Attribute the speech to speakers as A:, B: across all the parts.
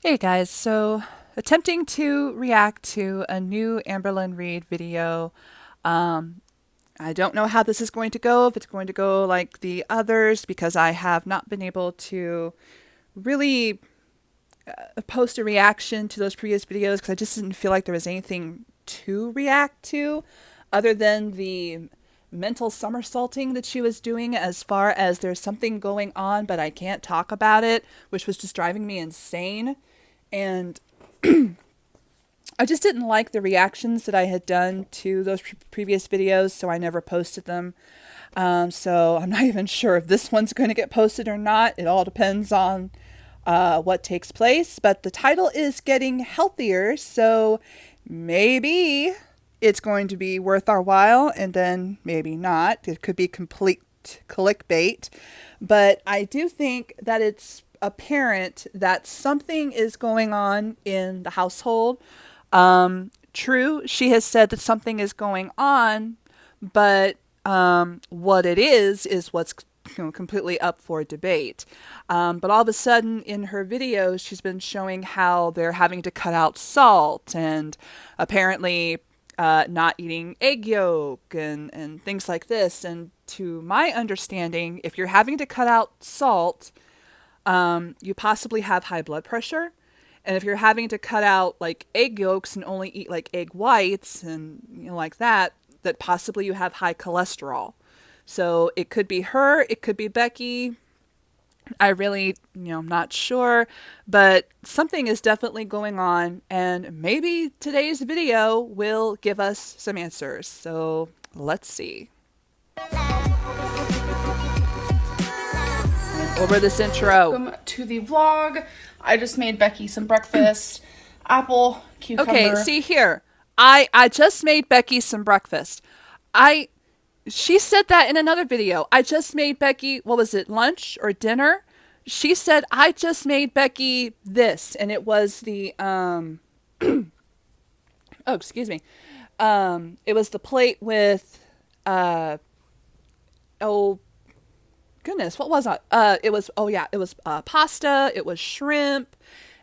A: Hey guys, so attempting to react to a new Amberlynn Reid video. Um, I don't know how this is going to go, if it's going to go like the others, because I have not been able to really post a reaction to those previous videos because I just didn't feel like there was anything to react to other than the mental somersaulting that she was doing as far as there's something going on, but I can't talk about it, which was just driving me insane. And I just didn't like the reactions that I had done to those previous videos, so I never posted them. So I'm not even sure if this one's going to get posted or not. It all depends on what takes place. But the title is Getting Healthier, so maybe it's going to be worth our while, and then maybe not. It could be complete clickbait. But I do think that it's apparent that something is going on in the household. True, she has said that something is going on, but what it is what's completely up for debate. But all of a sudden, in her videos, she's been showing how they're having to cut out salt and apparently not eating egg yolk and things like this. And to my understanding, if you're having to cut out salt, you possibly have high blood pressure. And if you're having to cut out like egg yolks and only eat like egg whites and like that, that possibly you have high cholesterol. So it could be her, it could be Becky. I really, I'm not sure, but something is definitely going on, and maybe today's video will give us some answers. So let's see. Over this intro.
B: Welcome to the vlog. I just made Becky some breakfast. Apple, cucumber.
A: Okay, see here. I just made Becky some breakfast. She said that in another video. I just made Becky, what was it, lunch or dinner? She said I just made Becky this, and it was the oh, excuse me. It was the plate with oh goodness, what was it? It was, oh yeah, it was pasta, it was shrimp,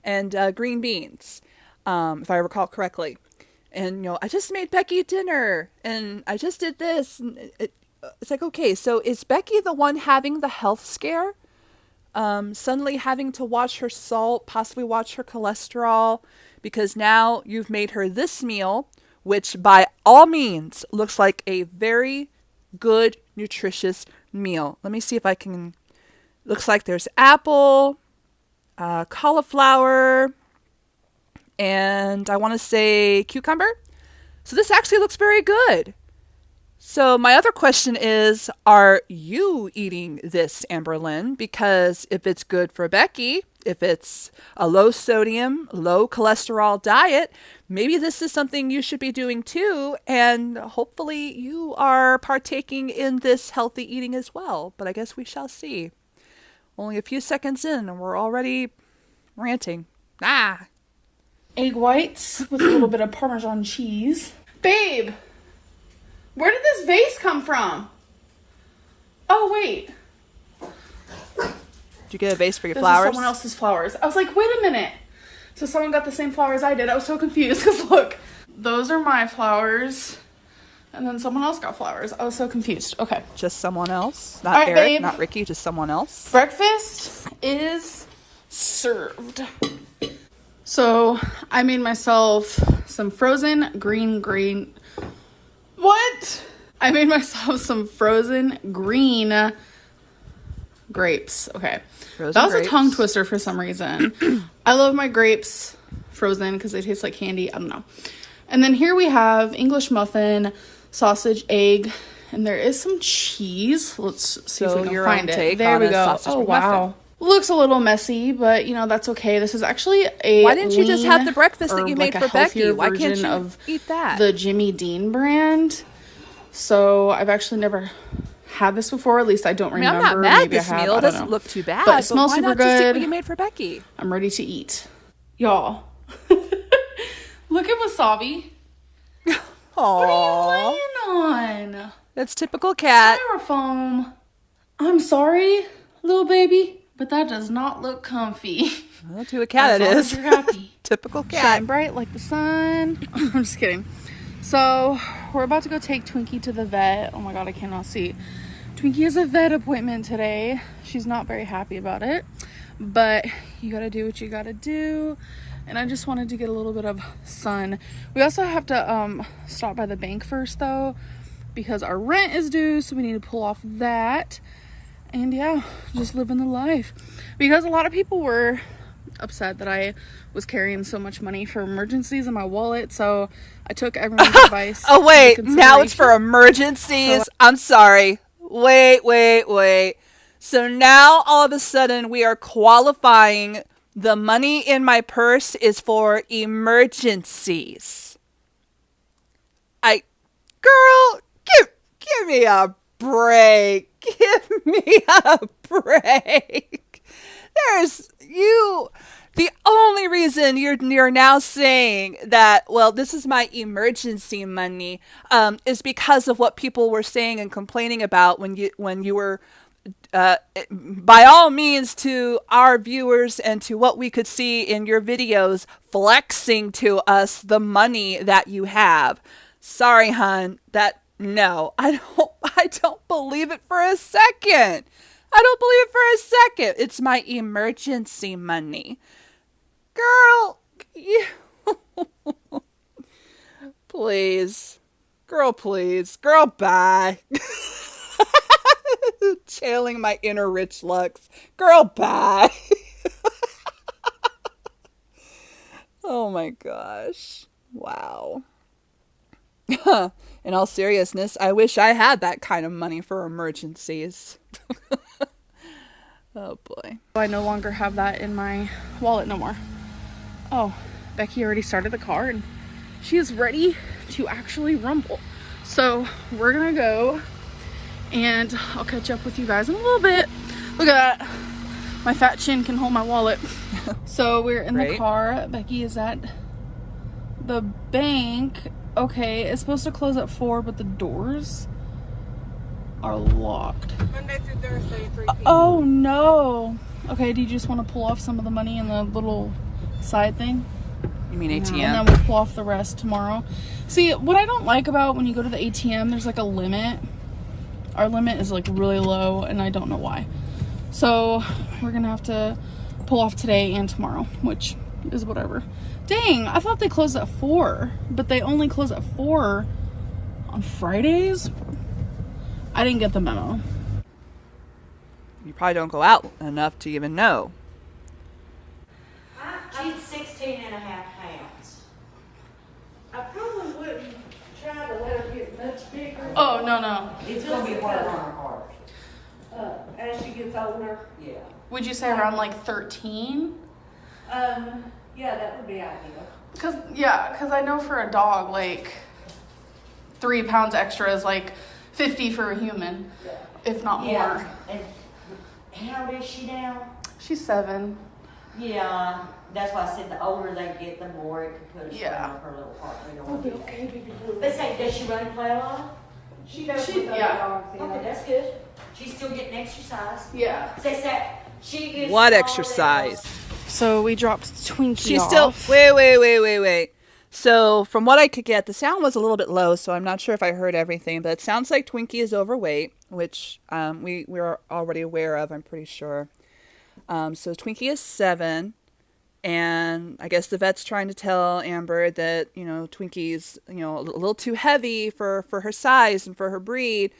A: and green beans, if I recall correctly. And, I just made Becky dinner, and I just did this. And it's like, okay, so is Becky the one having the health scare? Suddenly having to watch her salt, possibly watch her cholesterol, because now you've made her this meal, which by all means looks like a very good, nutritious meal. Let me see if I can. Looks like there's apple, cauliflower, and I want to say cucumber. So this actually looks very good. So my other question is, are you eating this, Amberlynn? Because if it's good for Becky, if it's a low sodium, low cholesterol diet, maybe this is something you should be doing too. And hopefully you are partaking in this healthy eating as well. But I guess we shall see. Only a few seconds in and we're already ranting. Ah!
B: Egg whites with a little bit of Parmesan cheese. Babe, where did this vase come from? Oh, wait.
A: Did you get a vase for your
B: This
A: flowers?
B: is someone else's flowers. I was like, wait a minute. So someone got the same flowers I did. I was so confused because look, those are my flowers. And then someone else got flowers. I was so confused. Okay.
A: Just someone else? Not
B: All right,
A: Eric,
B: babe.
A: not Ricky, just someone else?
B: Breakfast is served. So I made myself some frozen green. What? I made myself some frozen green grapes. Okay.
A: Frozen
B: That was
A: grapes.
B: a tongue twister for some reason. I love my grapes frozen because they taste like candy. I don't know. And then here we have English muffin, sausage, egg, and there is some cheese. Let's see if we can find it. There we go. Oh, wow.
A: Muffin.
B: Looks a little messy, but that's okay. This is actually a
A: Why didn't you just have the breakfast that you made
B: like
A: for Becky? Why can't
B: version
A: you
B: of
A: eat that?
B: the Jimmy Dean brand. So I've actually never had this before. At least I don't remember.
A: I'm not mad
B: Maybe
A: this
B: I have.
A: meal
B: I don't
A: doesn't
B: know.
A: look too bad.
B: But it smells
A: why
B: super
A: not just eat
B: good.
A: what you made for Becky?
B: I'm ready to eat. Y'all. Look at Wasabi. What are you laying on?
A: That's typical cat.
B: Styrofoam. I'm sorry, little baby, but that does not look comfy.
A: Well, to a cat
B: As
A: it
B: long as
A: is.
B: you're happy.
A: Typical cat.
B: Shine bright like the sun. I'm just kidding. So we're about to go take Twinkie to the vet. Oh my god, I cannot see. Twinkie has a vet appointment today. She's not very happy about it, but you gotta do what you gotta do. And I just wanted to get a little bit of sun. We also have to stop by the bank first though, because our rent is due, so we need to pull off that. And yeah, just living the life. Because a lot of people were upset that I was carrying so much money for emergencies in my wallet, so I took everyone's advice.
A: Oh wait, now it's for emergencies.
B: So,
A: I'm sorry. Wait. So now all of a sudden we are qualifying the money in my purse is for emergencies. Girl, give me a break. Give me a break. The only reason you're now saying that, well, this is my emergency money, is because of what people were saying and complaining about when you were, by all means, to our viewers and to what we could see in your videos, flexing to us the money that you have. Sorry, hon. No, I don't believe it for a second. I don't believe it for a second. It's my emergency money. Girl, please. Girl, bye. Channeling my inner Rich Lux. Girl, bye. Oh my gosh. Wow. In all seriousness, I wish I had that kind of money for emergencies. Oh boy.
B: I no longer have that in my wallet no more. Oh, Becky already started the car and she is ready to actually rumble. So we're gonna go and I'll catch up with you guys in a little bit. Look at that. My fat chin can hold my wallet. So we're in the car. Becky is at the bank. Okay, it's supposed to close at 4, but the doors are locked.
C: Monday through Thursday, 3 p.m.
B: Oh no. Okay, do you just want to pull off some of the money in the little side thing?
A: You mean ATM?
B: And then we'll pull off the rest tomorrow. See, what I don't like about when you go to the ATM, there's like a limit. Our limit is like really low, and I don't know why. So we're gonna have to pull off today and tomorrow, which is whatever. Dang, I thought they closed at 4, but they only close at 4 on Fridays. I didn't get the memo.
A: You probably don't go out enough to even know.
C: She's 16.5 pounds. I probably wouldn't try to let her get much bigger.
B: Oh, no.
C: It's going to be hard on her heart. As she gets older. Yeah.
B: Would you say around like 13?
C: Yeah, that would be ideal.
B: Cause I know for a dog, like 3 pounds extra is like 50 for a human, if not more.
C: Yeah. And how old is she now?
B: She's 7.
C: Yeah, that's why I said the older they get, the more it can put a strain
B: Yeah.
C: on her little heart. Okay. But say, does she run and play a lot?
B: She does. Yeah.
C: Okay, that's good. She's still getting exercise.
B: Yeah.
C: Say that she is.
A: What exercise?
B: So we dropped Twinkie
A: She's
B: off.
A: still wait. So from what I could get, the sound was a little bit low, so I'm not sure if I heard everything, but it sounds like Twinkie is overweight, which we're already aware of, I'm pretty sure. So Twinkie is 7, and I guess the vet's trying to tell Amber that, Twinkie's, a little too heavy for her size and for her breed.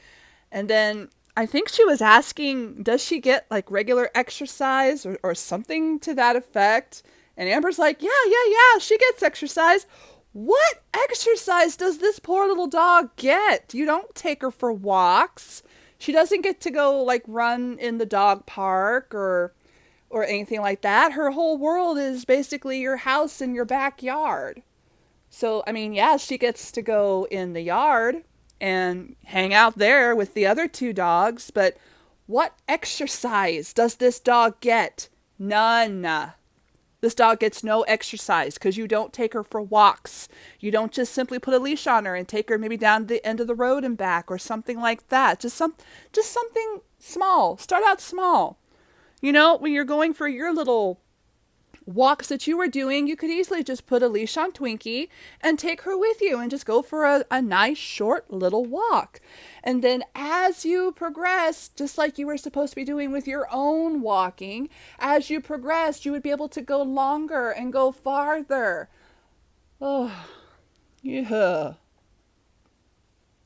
A: And then I think she was asking, does she get like regular exercise or something to that effect? And Amber's like, yeah, she gets exercise. What exercise does this poor little dog get? You don't take her for walks. She doesn't get to go like run in the dog park or anything like that. Her whole world is basically your house and your backyard. So, I mean, yeah, she gets to go in the yard and hang out there with the other 2 dogs, but what exercise does this dog get? None. This dog gets no exercise because you don't take her for walks. You don't just simply put a leash on her and take her maybe down the end of the road and back or something like that. Just something small. Start out small. When you're going for your little walks that you were doing, you could easily just put a leash on Twinkie and take her with you and just go for a nice short little walk. And then as you progress, just like you were supposed to be doing with your own walking, as you progressed, you would be able to go longer and go farther. Oh, yeah.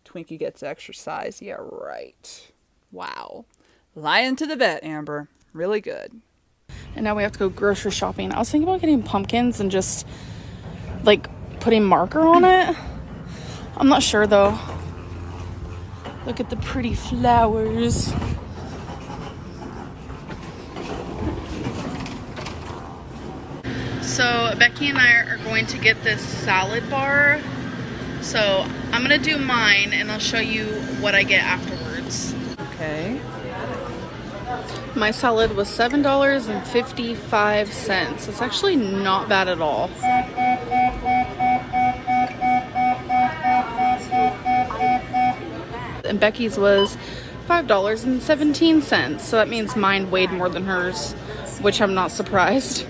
A: Twinkie gets exercise. Yeah, right. Wow. Lying to the vet, Amber. Really good.
B: And now we have to go grocery shopping. I was thinking about getting pumpkins and just like putting marker on it. I'm not sure though. Look at the pretty flowers. So Becky and I are going to get this salad bar. So I'm gonna do mine and I'll show you what I get afterwards.
A: Okay.
B: My salad was $7.55. It's actually not bad at all. And Becky's was $5.17. So that means mine weighed more than hers, which I'm not surprised.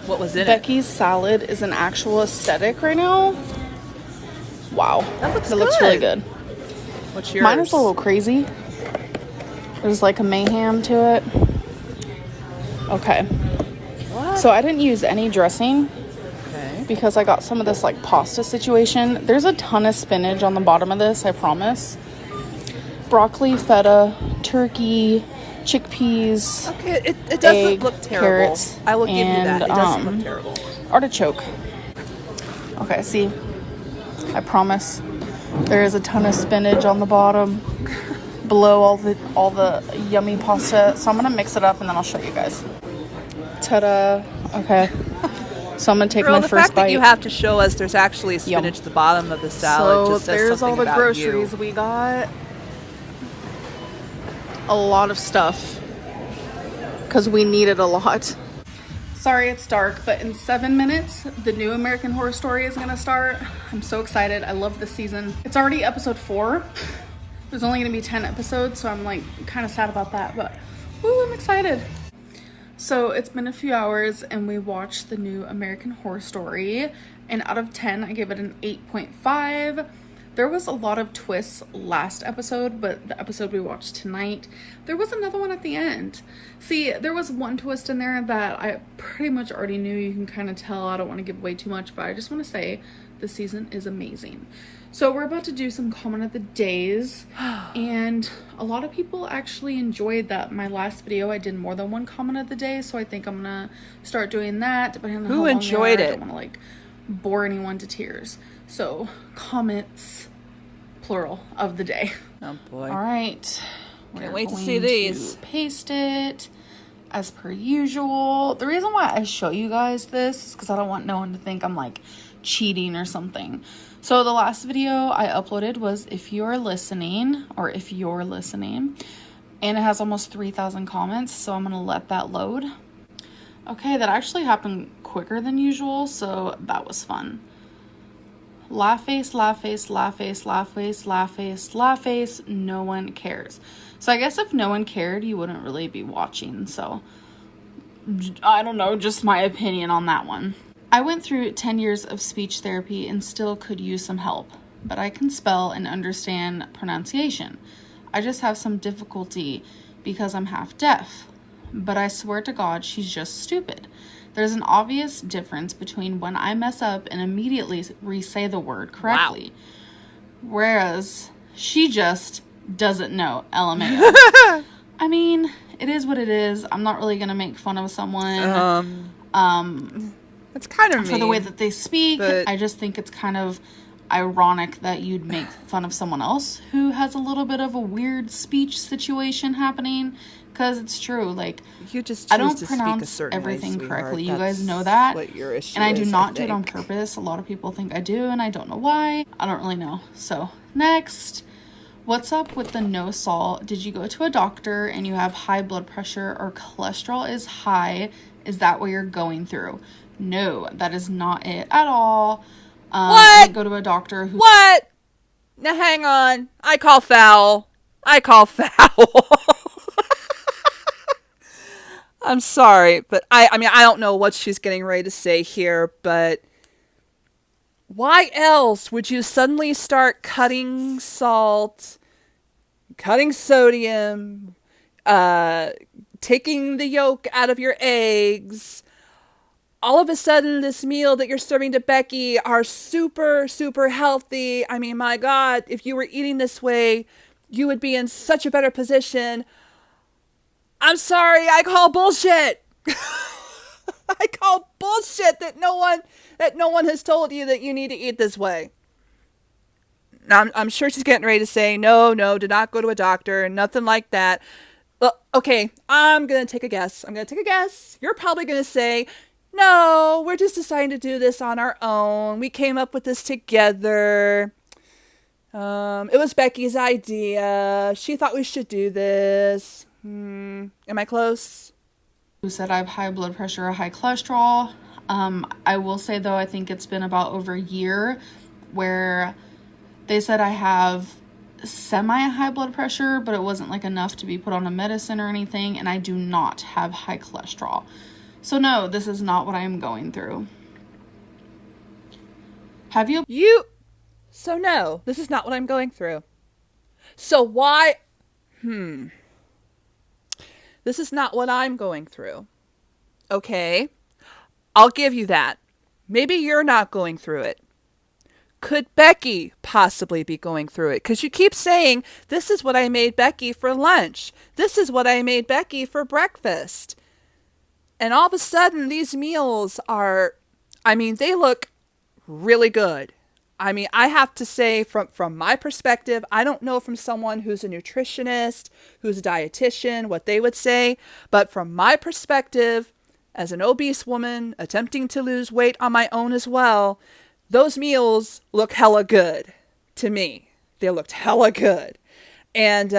A: What was in
B: Becky's salad is an actual aesthetic right now. Wow.
A: That
B: looks really good.
A: What's yours?
B: Mine is a little crazy. There's like a mayhem to it. Okay.
A: What?
B: So I didn't use any dressing because I got some of this like pasta situation. There's a ton of spinach on the bottom of this, I promise. Broccoli, feta, turkey, chickpeas.
A: Okay, it doesn't
B: egg,
A: look terrible.
B: Carrots,
A: I will give you that. It doesn't
B: and,
A: look terrible.
B: Artichoke. Okay, see. I promise. There is a ton of spinach on the bottom. Below all the yummy pasta. So I'm gonna mix it up and then I'll show you guys. Ta-da. Okay. So I'm gonna take my
A: the
B: first
A: fact
B: bite.
A: that you have to show us there's actually spinach at the bottom of the salad
B: So
A: just says
B: there's
A: something
B: all the
A: about
B: groceries
A: you.
B: we got. A lot of stuff. Because we needed a lot. Sorry it's dark, but in 7 minutes, the new American Horror Story is gonna start. I'm so excited. I love this season. It's already episode 4. There's only gonna be 10 episodes, so I'm like kind of sad about that, but woo, I'm excited. So it's been a few hours and we watched the new American Horror Story, and out of 10, I gave it an 8.5. There was a lot of twists last episode, but the episode we watched tonight, there was another one at the end. See, there was one twist in there that I pretty much already knew. You can kind of tell. I don't want to give away too much, but I just want to say this season is amazing. So we're about to do some comment of the days, and a lot of people actually enjoyed that. My last video, I did more than one comment of the day, so I think I'm gonna start doing that. Depending on how long
A: enjoyed
B: they are.
A: it?
B: I don't want to like bore anyone to tears. So comments, plural, of the day.
A: Oh boy.
B: All right.
A: Can't wait to see these.
B: Paste it as per usual. The reason why I show you guys this is because I don't want no one to think I'm like cheating or something. So the last video I uploaded was if you're listening, and it has almost 3,000 comments, so I'm gonna let that load. Okay, that actually happened quicker than usual, so that was fun. Laugh face, laugh face, laugh face, laugh face, laugh face, laugh face, no one cares. So I guess if no one cared, you wouldn't really be watching, so I don't know, just my opinion on that one. I went through 10 years of speech therapy and still could use some help, but I can spell and understand pronunciation. I just have some difficulty because I'm half deaf, but I swear to God, she's just stupid. There's an obvious difference between when I mess up and immediately re-say the word correctly, whereas she just doesn't know, LMAO. I mean, it is what it is. I'm not really gonna make fun of someone.
A: It's kind of
B: for
A: mean,
B: the way that they speak.
A: but
B: I just think it's kind of ironic that you'd make fun of someone else who has a little bit of a weird speech situation happening, because it's true. Like,
A: you just
B: I don't
A: choose to speak a
B: pronounce
A: certain
B: everything
A: way,
B: correctly. You
A: sweetheart.
B: guys know
A: That's
B: that.
A: what your issue
B: And I do
A: is,
B: not do it on
A: think.
B: purpose. A lot of people think I do, and I don't know why. I don't really know. So, next. What's up with the no salt? Did you go to a doctor and you have high blood pressure or cholesterol is high? Is that what you're going through? No, that is not it at all. I didn't go to a doctor who...
A: What? Now hang on. I call foul. I'm sorry, but I mean, I don't know what she's getting ready to say here, but why else would you suddenly start cutting salt, cutting sodium, uh, taking the yolk out of your eggs? All of a sudden, this meal that you're serving to Becky are super, super healthy. I mean, my God, if you were eating this way, you would be in such a better position. I'm sorry, I call bullshit. I call bullshit that no one has told you that you need to eat this way. Now, I'm sure she's getting ready to say, no, no, do not go to a doctor, nothing like that. Well, okay, I'm going to take a guess. You're probably going to say, no, we're just deciding to do this on our own. We came up with this together. It was Becky's idea. She thought we should do this. Am I close?
B: Who said I have high blood pressure or high cholesterol. I will say, though, I think it's been about over a year where they said I have semi-high blood pressure, but it wasn't like enough to be put on a medicine or anything, and I do not have high cholesterol. So no, this is not what I am going through. Have you?
A: So no, this is not what I'm going through. So why? This is not what I'm going through. Okay, I'll give you that. Maybe you're not going through it. Could Becky possibly be going through it? Because you keep saying, this is what I made Becky for lunch. This is what I made Becky for breakfast. And all of a sudden, these meals are, I mean, they look really good. I mean, I have to say, from my perspective, I don't know from someone who's a nutritionist, who's a dietitian, what they would say. But from my perspective, as an obese woman attempting to lose weight on my own as well, those meals look hella good to me. They looked hella good. And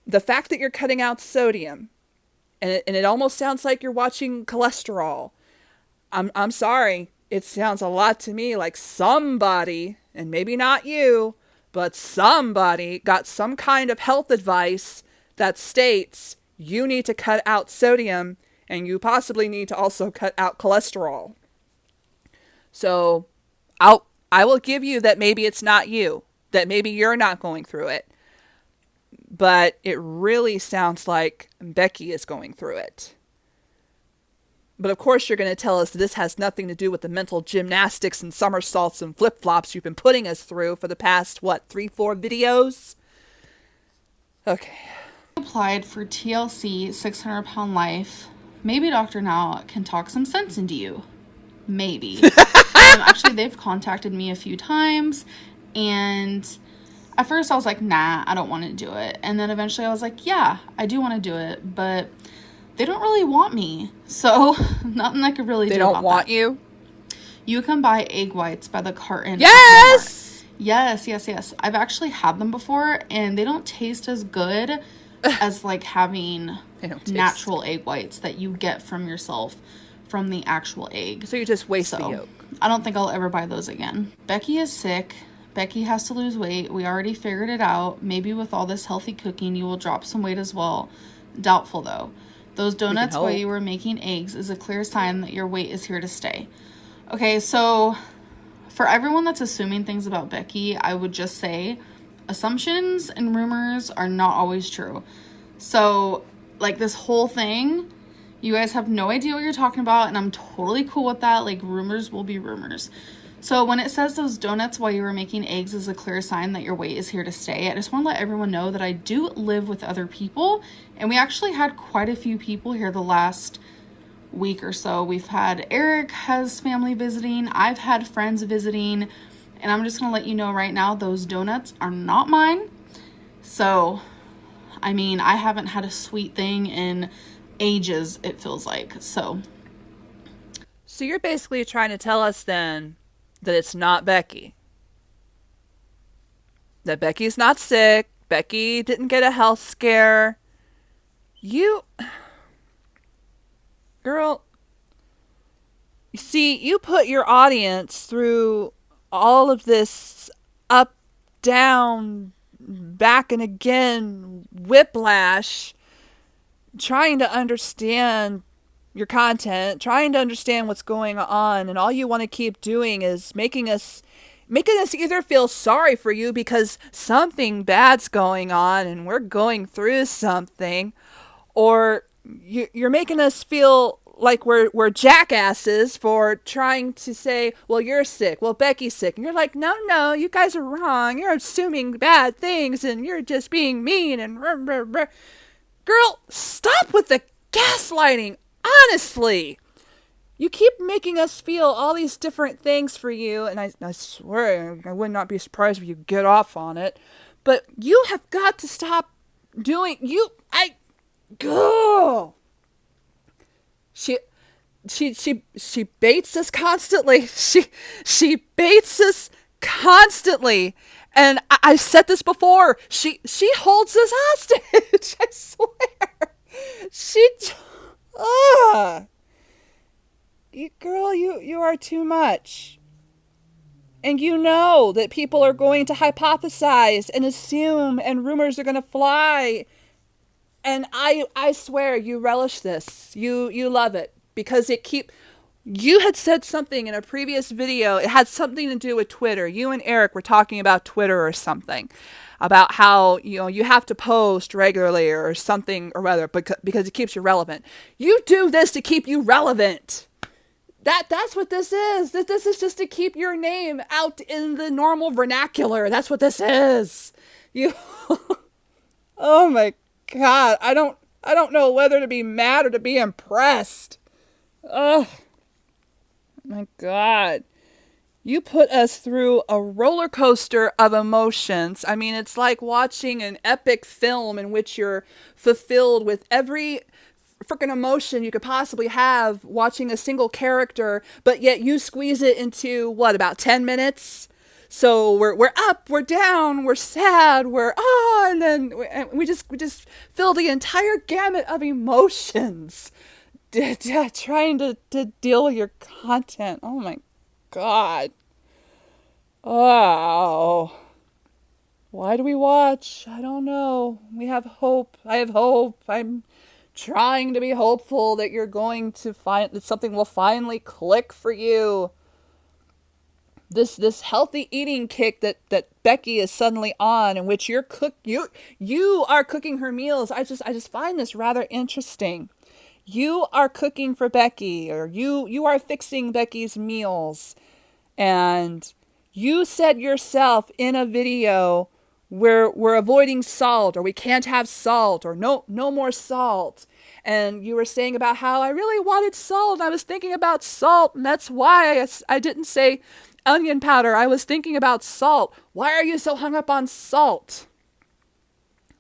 A: the fact that you're cutting out sodium, and it almost sounds like you're watching cholesterol. I'm sorry. It sounds a lot to me like somebody, and maybe not you, but somebody got some kind of health advice that states you need to cut out sodium and you possibly need to also cut out cholesterol. So I will give you that maybe it's not you, that maybe you're not going through it. But it really sounds like Becky is going through it. But of course you're going to tell us that this has nothing to do with the mental gymnastics and somersaults and flip-flops you've been putting us through for the past, 3-4 videos? Okay.
B: Applied for TLC 600-pound life. Maybe Dr. Now can talk some sense into you. Maybe. Actually, they've contacted me a few times, and at first I was like, nah, I don't want to do it. And then eventually I was like, yeah, I do want to do it, but they don't really want me. So nothing I could really do about that.
A: They don't want you?
B: You can buy egg whites by the carton.
A: Yes!
B: Yes. I've actually had them before, and they don't taste as good as like having natural egg whites that you get from yourself from the actual egg.
A: So you just waste the yolk.
B: I don't think I'll ever buy those again. Becky is sick. Becky has to lose weight. We already figured it out. Maybe with all this healthy cooking, you will drop some weight as well. Doubtful, though. Those donuts while you were making eggs is a clear sign that your weight is here to stay. Okay, so for everyone that's assuming things about Becky, I would just say assumptions and rumors are not always true. So, like, this whole thing, you guys have no idea what you're talking about, and I'm totally cool with that. Like, rumors will be rumors. So when it says those donuts while you were making eggs is a clear sign that your weight is here to stay, I just want to let everyone know that I do live with other people, and we actually had quite a few people here the last week or so. We've had Eric has family visiting, I've had friends visiting, and I'm just going to let you know right now, those donuts are not mine. So, I mean, I haven't had a sweet thing in ages, it feels like. So
A: you're basically trying to tell us then that it's not Becky. That Becky's not sick. Becky didn't get a health scare. Girl, you see, you put your audience through all of this up, down, back and again whiplash trying to understand your content, trying to understand what's going on, and all you want to keep doing is making us either feel sorry for you because something bad's going on and we're going through something, or you're making us feel like we're jackasses for trying to say, well, you're sick, well, Becky's sick, and you're like, no, you guys are wrong, you're assuming bad things and you're just being mean and rah, rah, rah. Girl, stop with the gaslighting, honestly. You keep making us feel all these different things for you, and I swear I would not be surprised if you get off on it, but you have got to stop doing, girl. She baits us constantly. She baits us constantly. And I said this before. She holds us hostage. I swear. She girl, you are too much. And you know that people are going to hypothesize and assume and rumors are going to fly. And I swear you relish this. You love it because you had said something in a previous video. It had something to do with Twitter. You and Eric were talking about Twitter or something, about how, you have to post regularly or something or other because it keeps you relevant. You do this to keep you relevant. That's what this is. This is just to keep your name out in the normal vernacular. That's what this is. You Oh my God. I don't know whether to be mad or to be impressed. Oh my God. You put us through a roller coaster of emotions. I mean, it's like watching an epic film in which you're fulfilled with every freaking emotion you could possibly have watching a single character, but yet you squeeze it into about 10 minutes? So we're up, we're down, we're sad, and then we just fill the entire gamut of emotions trying to deal with your content. Oh my God. Oh. Why do we watch? I don't know. We have hope. I have hope. I'm trying to be hopeful that you're going to find that something will finally click for you. This healthy eating kick that Becky is suddenly on, in which you are cooking her meals. I just find this rather interesting. You are cooking for Becky, or you are fixing Becky's meals, and you said yourself in a video, we're avoiding salt, or we can't have salt, or no more salt. And you were saying about how I really wanted salt. I was thinking about salt, and that's why I didn't say onion powder. I was thinking about salt. Why are you so hung up on salt?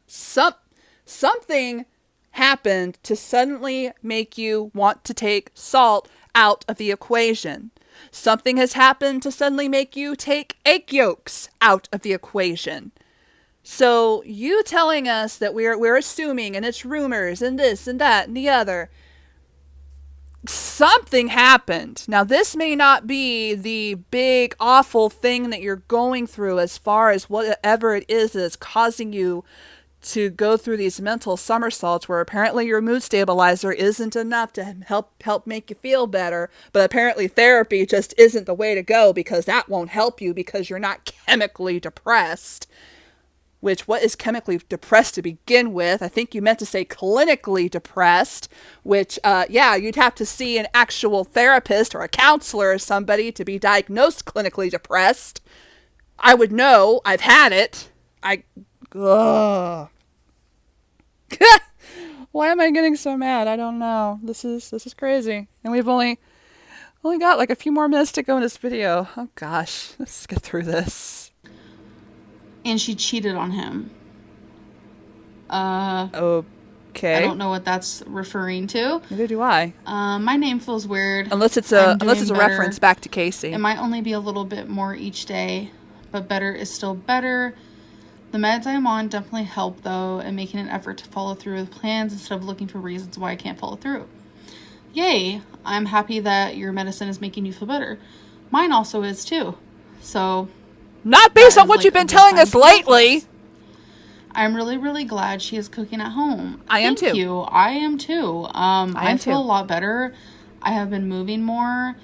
A: Something happened to suddenly make you want to take salt out of the equation. Something has happened to suddenly make you take egg yolks out of the equation. So you telling us that we're assuming, and it's rumors and this and that and the other. Something happened. Now, this may not be the big awful thing that you're going through as far as whatever it is that's causing you to go through these mental somersaults, where apparently your mood stabilizer isn't enough to help make you feel better, but apparently therapy just isn't the way to go, because that won't help you because you're not chemically depressed. Which, what is chemically depressed to begin with? I think you meant to say clinically depressed, which, you'd have to see an actual therapist or a counselor or somebody to be diagnosed clinically depressed. I would know. I've had it. Ugh. Why am I getting so mad? I don't know. This is crazy. And we've only got like a few more minutes to go in this video. Oh gosh, let's get through this.
B: And she cheated on him.
A: Okay.
B: I don't know what that's referring to.
A: Neither do I.
B: My name feels weird.
A: Unless it's a reference back to Casey.
B: It might only be a little bit more each day, but better is still better. The meds I am on definitely help, though, and making an effort to follow through with plans instead of looking for reasons why I can't follow through. Yay! I'm happy that your medicine is making you feel better. Mine also is, too. So...
A: Not based on what you've been telling us lately!
B: I'm really, really glad she is cooking at home.
A: I am
B: Thank
A: too.
B: you. I am too. I feel
A: too.
B: a lot better. I have been moving more.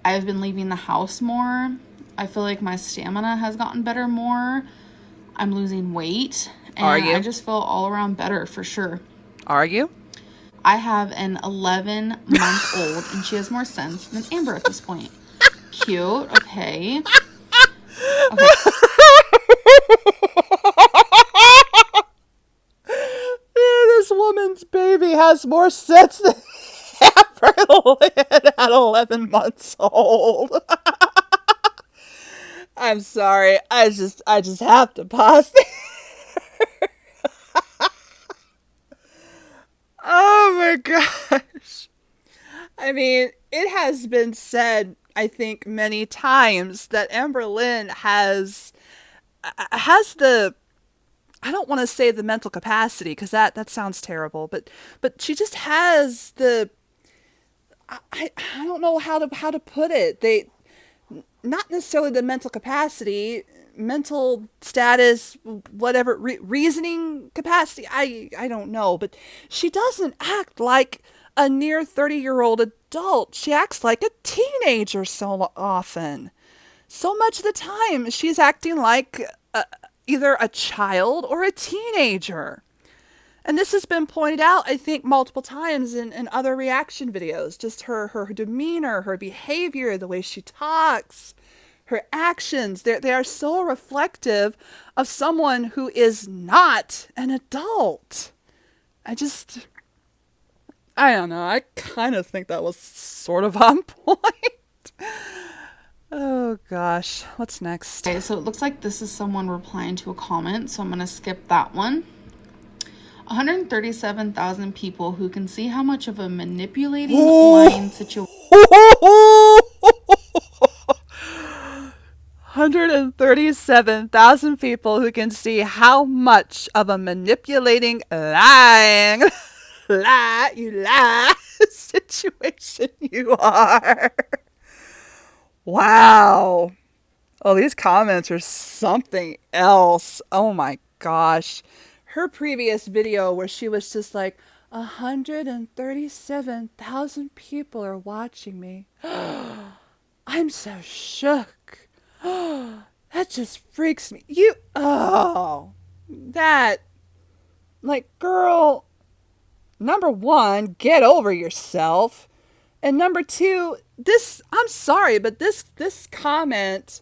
B: I've been leaving the house more. I feel like my stamina has gotten better more. I'm losing weight.
A: Are
B: And I
A: you?
B: just feel all around better for sure.
A: Are you?
B: I have an 11-month-old and she has more sense than Amber at this point. Cute. Okay. Okay.
A: This woman's baby has more sense than Amberlynn at 11 months old. I'm sorry. I just have to pause there. Oh my gosh. I mean, it has been said, I think, many times that Amberlynn has the, I don't want to say the mental capacity because that sounds terrible, but she just has the, I don't know how to put it. They, not necessarily the mental capacity, mental status, whatever, reasoning capacity. I don't know, but she doesn't act like a near 30-year-old adult. She acts like a teenager so often. So much of the time, she's acting like either a child or a teenager. And this has been pointed out, I think, multiple times in other reaction videos. Just her demeanor, her behavior, the way she talks, her actions. They are so reflective of someone who is not an adult. I don't know. I kind of think that was sort of on point. Oh gosh. What's next?
B: Okay, so it looks like this is someone replying to a comment, so I'm going to skip that one. 137,000 people who can see how much of a manipulating lying situation.
A: 137,000 people who can see how much of a manipulating, lying, you lie situation you are. Wow. Oh, these comments are something else. Oh my gosh. Her previous video where she was just like, 137,000 people are watching me. I'm so shook. That just freaks me. Like, girl, number one, get over yourself. And number two, I'm sorry, but this comment,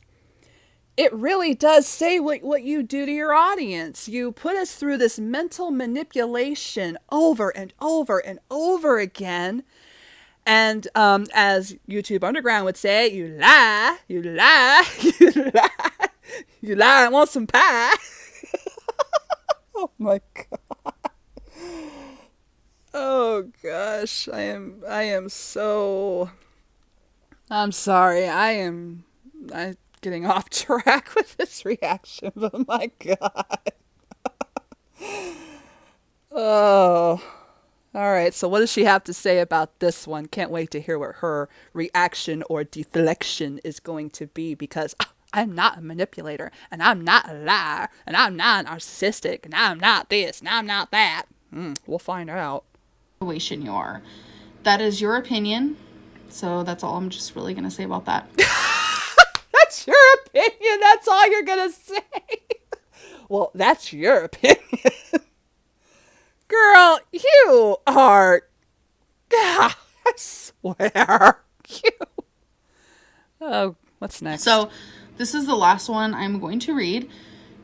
A: it really does say what you do to your audience. You put us through this mental manipulation over and over and over again. And as YouTube Underground would say, you lie, you lie, you lie, you lie and want some pie. Oh my God. Oh gosh, I am so, I'm sorry. I'm getting off track with this reaction, but my God. Oh. All right, so what does she have to say about this one? Can't wait to hear what her reaction or deflection is going to be, because I'm not a manipulator, and I'm not a liar, and I'm not narcissistic, and I'm not this, and I'm not that. We'll find out.
B: You are. That is your opinion. So that's all I'm just really going to say about that.
A: That's your opinion. That's all you're going to say. Well, that's your opinion. Girl, you are... I swear. You... Oh, what's next?
B: So this is the last one I'm going to read.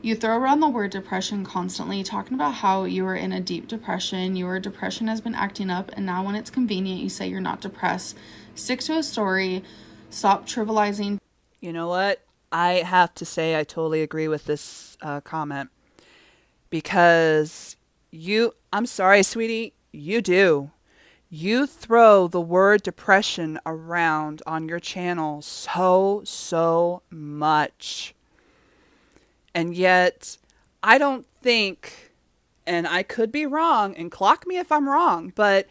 B: You throw around the word depression constantly, talking about how you are in a deep depression. Your depression has been acting up, and now when it's convenient, you say you're not depressed. Stick to a story. Stop trivializing.
A: You know what? I have to say I totally agree with this comment. Because I'm sorry, sweetie, you do. You throw the word depression around on your channel so much. And yet, I don't think, and I could be wrong, and clock me if I'm wrong, but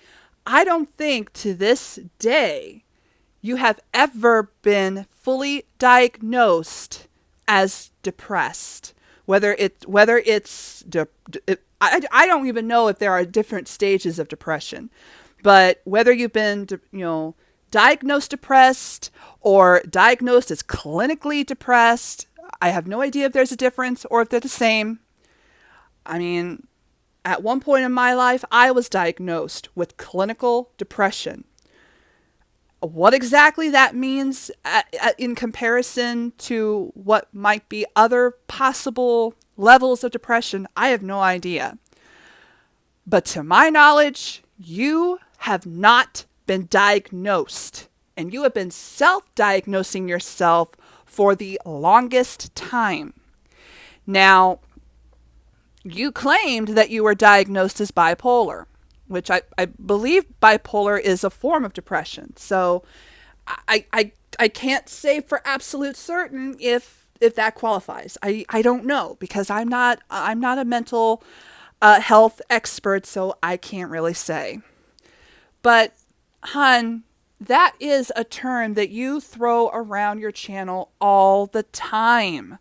A: I don't think to this day you have ever been fully diagnosed as depressed I don't even know if there are different stages of depression, but whether you've been, diagnosed depressed or diagnosed as clinically depressed, I have no idea if there's a difference or if they're the same. I mean, at one point in my life, I was diagnosed with clinical depression. What exactly that means in comparison to what might be other possible levels of depression, I have no idea. But to my knowledge, you have not been diagnosed, and you have been self-diagnosing yourself for the longest time. Now, you claimed that you were diagnosed as bipolar, which I believe bipolar is a form of depression. So I can't say for absolute certain if that qualifies. I don't know, because I'm not a mental health expert, so I can't really say. But hun, that is a term that you throw around your channel all the time.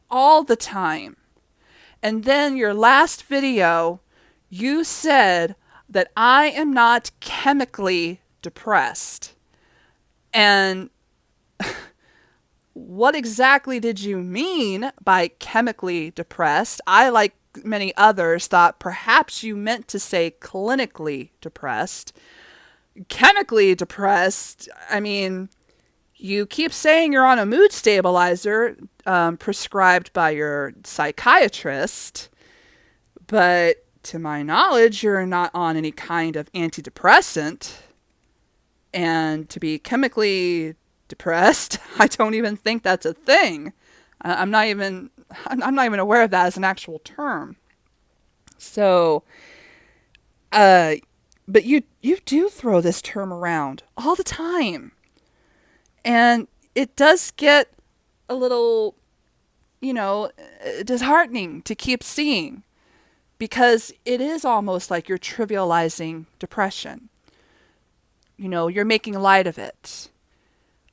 A: All the time. And then your last video, you said that I am not chemically depressed. And what exactly did you mean by chemically depressed? I, like many others, thought perhaps you meant to say clinically depressed. Chemically depressed, I mean, you keep saying you're on a mood stabilizer prescribed by your psychiatrist, but to my knowledge, you're not on any kind of antidepressant. And to be chemically depressed, I don't even think that's a thing. I'm not even aware of that as an actual term. So, but you do throw this term around all the time. And it does get a little, disheartening to keep seeing, because it is almost like you're trivializing depression. You're making light of it.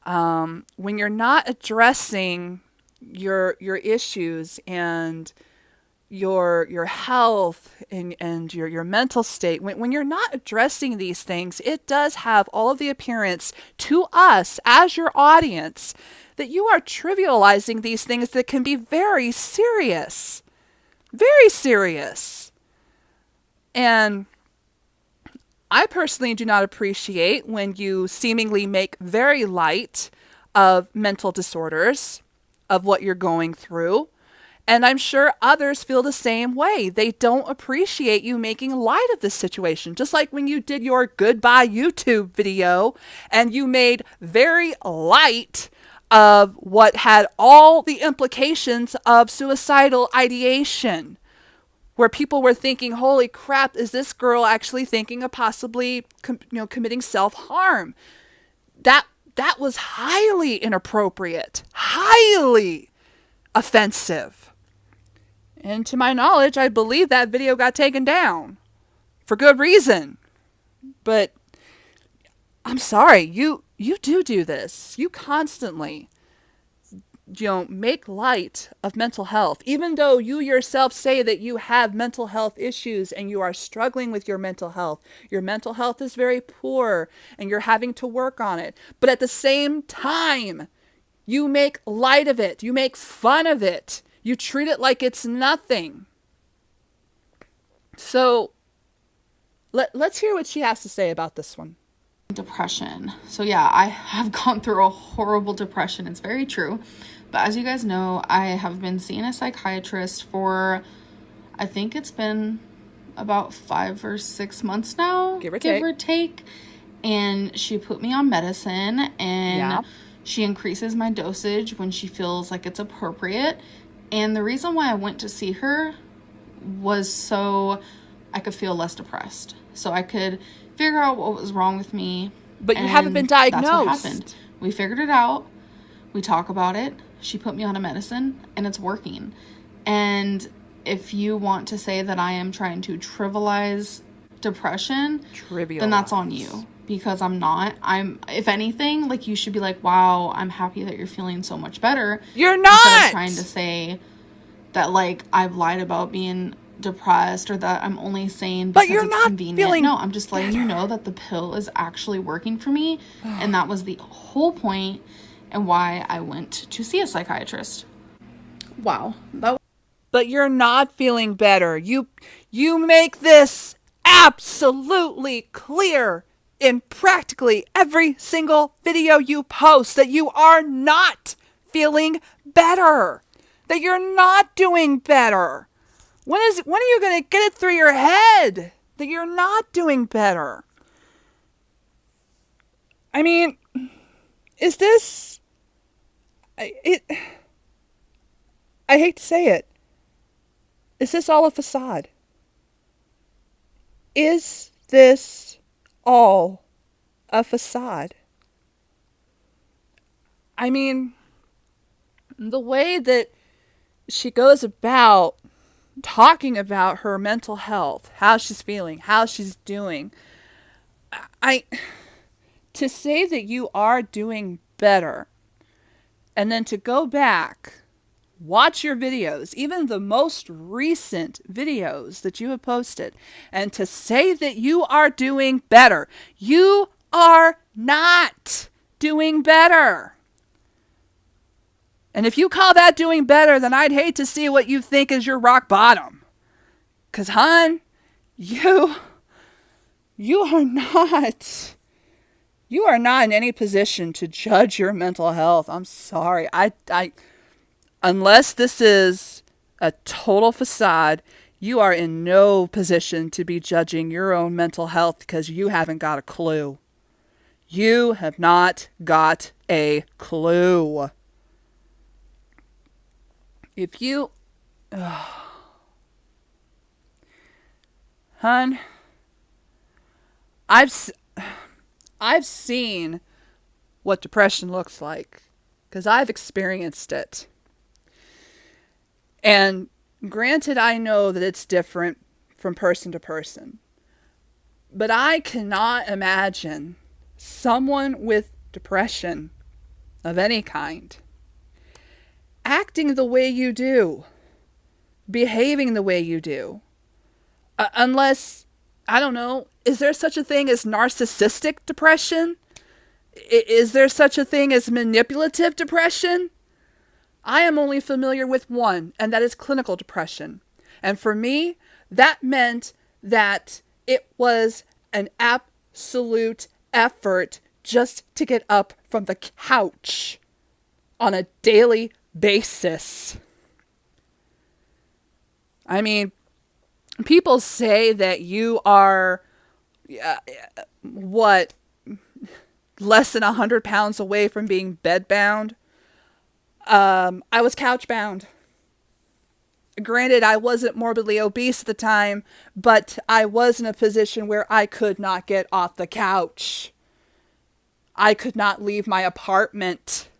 A: When you're not addressing your issues and your health and your mental state, when you're not addressing these things, it does have all of the appearance to us as your audience that you are trivializing these things that can be very serious. Very serious. And I personally do not appreciate when you seemingly make very light of mental disorders, of what you're going through. And I'm sure others feel the same way. They don't appreciate you making light of this situation. Just like when you did your goodbye YouTube video and you made very light of what had all the implications of suicidal ideation, where people were thinking, holy crap, is this girl actually thinking of possibly committing self-harm? That was highly inappropriate, highly offensive. And to my knowledge, I believe that video got taken down for good reason. But I'm sorry, you do this. You constantly make light of mental health, even though you yourself say that you have mental health issues and you are struggling with your mental health. Your mental health is very poor and you're having to work on it. But at the same time, you make light of it. You make fun of it. You treat it like it's nothing. So let's hear what she has to say about this one.
B: Depression. So yeah, I have gone through a horrible depression. It's very true. But as you guys know, I have been seeing a psychiatrist for, I think it's been about 5 or 6 months now,
A: give or take.
B: And she put me on medicine, and
A: Yeah.
B: she increases my dosage when she feels like it's appropriate. And the reason why I went to see her was so I could feel less depressed. So I could figure out what was wrong with me.
A: But you haven't been diagnosed.
B: That's what happened. We figured it out. We talk about it. She put me on a medicine, and it's working. And if you want to say that I am trying to trivialize depression, then that's on you. Because I'm not. If anything, like, you should be like, wow, I'm happy that you're feeling so much better.
A: You're not!
B: Instead of trying to say that like I've lied about being depressed or that I'm only sane
A: But
B: because
A: you're
B: it's
A: not
B: convenient.
A: feeling
B: No, I'm just letting you know that the pill is actually working for me, and that was the whole point and why I went to see a psychiatrist. Wow.
A: but you're not feeling better. You make this absolutely clear in practically every single video you post that you are not feeling better. That you're not doing better. When are you going to get it through your head that you're not doing better? I mean, is this it I hate to say it. Is this all a facade? Is this all a facade? I mean, the way that she goes about talking about her mental health, how she's feeling, how she's doing, I to say that you are doing better and then to go back, watch your videos, even the most recent videos that you have posted, and to say that you are doing better. You are not doing better. And if you call that doing better, then I'd hate to see what you think is your rock bottom. 'Cause, hon, you are not in any position to judge your mental health. I'm sorry. I unless this is a total facade, you are in no position to be judging your own mental health because you haven't got a clue. You have not got a clue. If you... Hun, I've seen what depression looks like because I've experienced it. And granted, I know that it's different from person to person. But I cannot imagine someone with depression of any kind acting the way you do, behaving the way you do. Unless, I don't know, is there such a thing as narcissistic depression? Is there such a thing as manipulative depression? I am only familiar with one, and that is clinical depression. And for me, that meant that it was an absolute effort just to get up from the couch on a daily basis. I mean, people say that you are, what, less than 100 pounds away from being bedbound. I was couch bound. Granted, I wasn't morbidly obese at the time, but I was in a position where I could not get off the couch. I could not leave my apartment.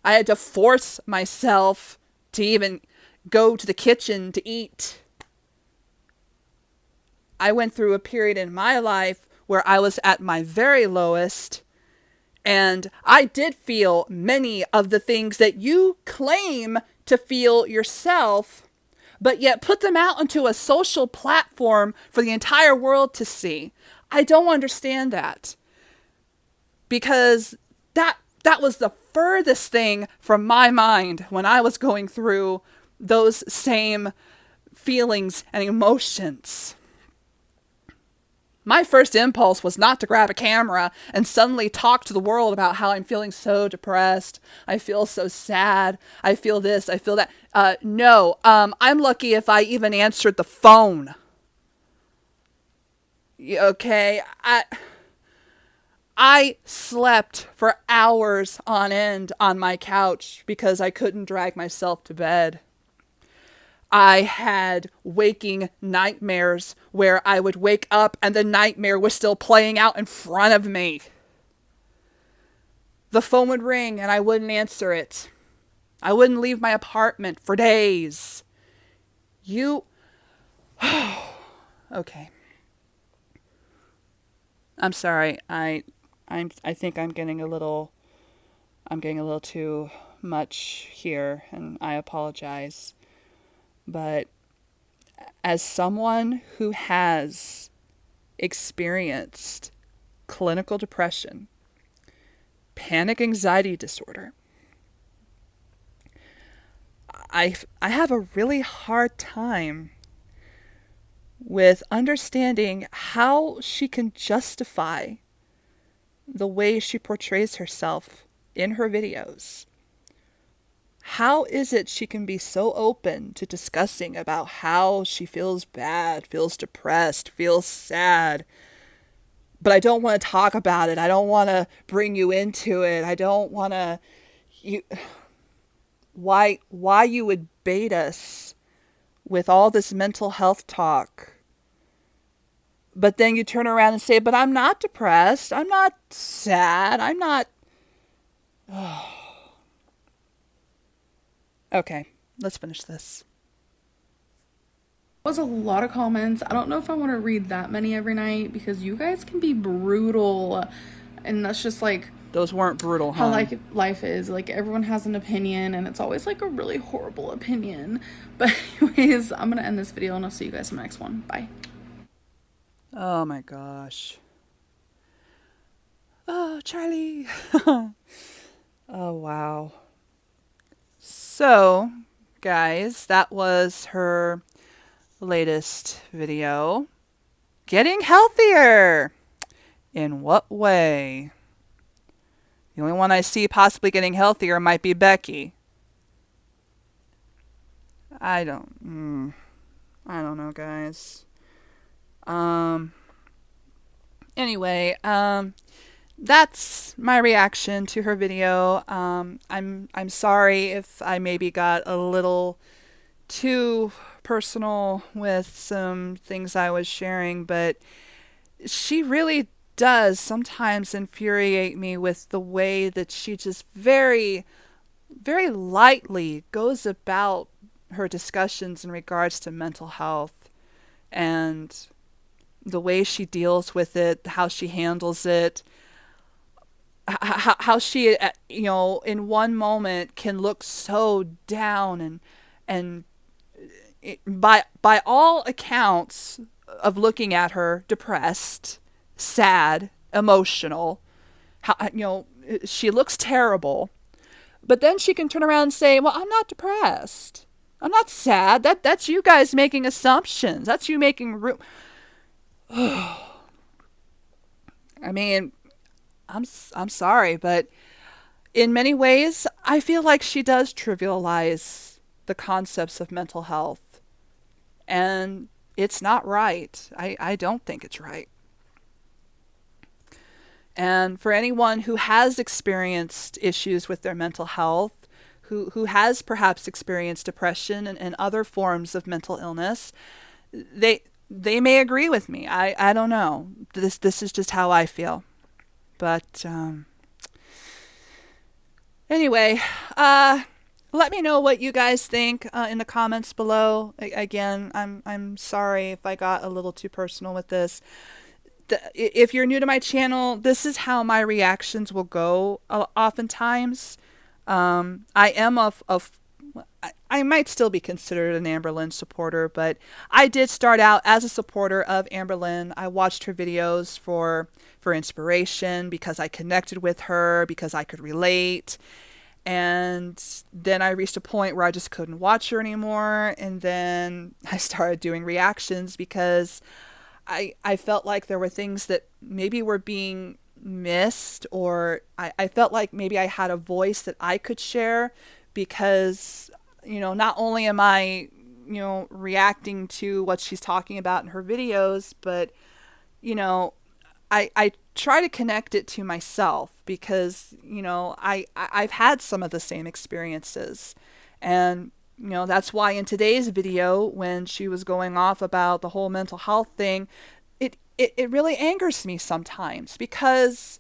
A: I had to force myself to even go to the kitchen to eat. I went through a period in my life where I was at my very lowest, and I did feel many of the things that you claim to feel yourself, but yet put them out onto a social platform for the entire world to see. I don't understand that. Because that was the furthest thing from my mind when I was going through those same feelings and emotions. My first impulse was not to grab a camera and suddenly talk to the world about how I'm feeling so depressed. I feel so sad. I feel this. I feel that. No, I'm lucky if I even answered the phone. Okay, I slept for hours on end on my couch because I couldn't drag myself to bed. I had waking nightmares where I would wake up and the nightmare was still playing out in front of me. The phone would ring and I wouldn't answer it. I wouldn't leave my apartment for days. Okay. I'm sorry. I think I'm getting a little too much here, and I apologize. But as someone who has experienced clinical depression, panic anxiety disorder, I have a really hard time with understanding how she can justify the way she portrays herself in her videos. How is it she can be so open to discussing about how she feels bad, feels depressed, feels sad, but I don't want to talk about it. I don't want to bring you into it. I don't want to why you would bait us with all this mental health talk, but then you turn around and say, but I'm not depressed, I'm not sad, I'm not. Okay, let's finish this.
B: Was a lot of comments. I don't know if I want to read that many every night because you guys can be brutal, and that's just like
A: Those weren't brutal,
B: how
A: huh?
B: life is. Like, everyone has an opinion, and it's always like a really horrible opinion. But anyways, I'm gonna end this video, and I'll see you guys in the next one. Bye.
A: Oh my gosh. Oh, Charlie. Oh, wow. So, guys, that was her latest video. Getting healthier. In what way? The only one I see possibly getting healthier might be Becky. I don't know, guys. Anyway, that's my reaction to her video. I'm sorry if I maybe got a little too personal with some things I was sharing, but she really does sometimes infuriate me with the way that she just very, very lightly goes about her discussions in regards to mental health and the way she deals with it, how she handles it, how she, in one moment can look so down and by all accounts of looking at her, depressed, sad, emotional, she looks terrible. But then she can turn around and say, "Well, I'm not depressed. I'm not sad. That's you guys making assumptions. That's you making room." I mean, I'm sorry, but in many ways, I feel like she does trivialize the concepts of mental health, and it's not right. I don't think it's right. And for anyone who has experienced issues with their mental health, who has perhaps experienced depression and other forms of mental illness, they may agree with me. I don't know. This is just how I feel. But anyway, let me know what you guys think in the comments below. Again, I'm sorry if I got a little too personal with this. If you're new to my channel, this is how my reactions will go oftentimes. I am I might still be considered an Amberlynn supporter, but I did start out as a supporter of Amberlynn. I watched her videos for inspiration because I connected with her, because I could relate. And then I reached a point where I just couldn't watch her anymore. And then I started doing reactions because I felt like there were things that maybe were being missed, or I felt like maybe I had a voice that I could share because, not only am I, reacting to what she's talking about in her videos, but, I try to connect it to myself because, I've had some of the same experiences. And that's why in today's video, when she was going off about the whole mental health thing, it really angers me sometimes because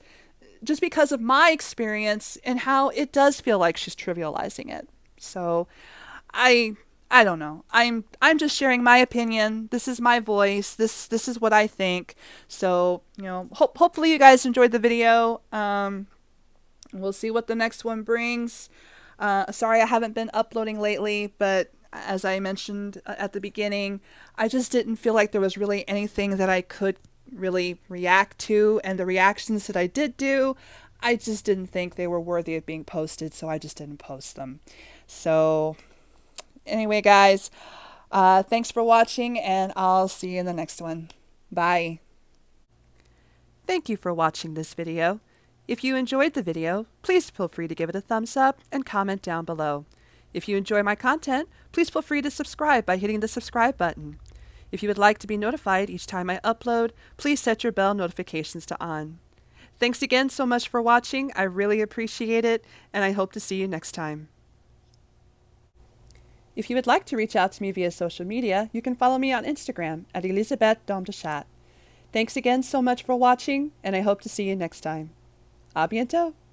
A: of my experience and how it does feel like she's trivializing it. So I don't know. I'm just sharing my opinion. This is my voice. This is what I think. So, hopefully you guys enjoyed the video. We'll see what the next one brings. Sorry I haven't been uploading lately, but as I mentioned at the beginning, I just didn't feel like there was really anything that I could really react to, and the reactions that I did do, I just didn't think they were worthy of being posted, so I just didn't post them. So anyway, guys, thanks for watching, and I'll see you in the next one. Bye. Thank you for watching this video. If you enjoyed the video, please feel free to give it a thumbs up and comment down below. If you enjoy my content, please feel free to subscribe by hitting the subscribe button. If you would like to be notified each time I upload, please set your bell notifications to on. Thanks again so much for watching. I really appreciate it, and I hope to see you next time. If you would like to reach out to me via social media, you can follow me on Instagram at elisabethdamedechat. Thanks again so much for watching, and I hope to see you next time. A bientôt!